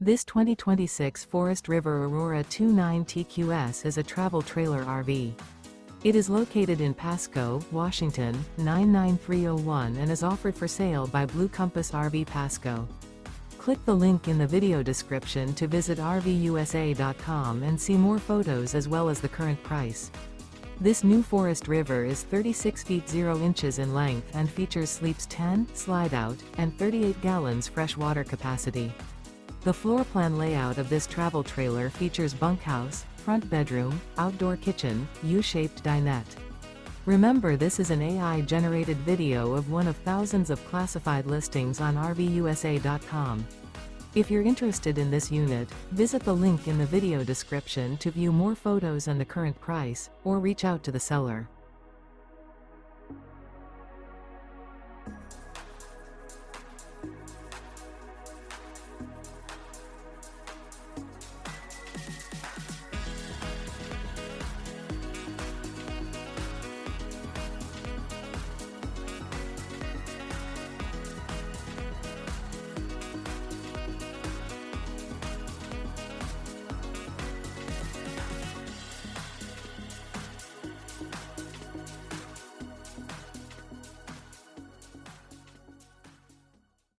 This 2026 Forest River Aurora 29 TQS is a travel trailer RV. It is located in Pasco, Washington, 99301 and is offered for sale by Blue Compass RV Pasco. Click the link in the video description to visit RVUSA.com and see more photos as well as the current price. This new Forest River is 36 feet 0 inches in length and features sleeps 10, slide-out, and 38 gallons fresh water capacity. The floor plan layout of this travel trailer features bunkhouse, front bedroom, outdoor kitchen, U-shaped dinette. Remember, this is an AI-generated video of one of thousands of classified listings on RVUSA.com. If you're interested in this unit, visit the link in the video description to view more photos and the current price, or reach out to the seller.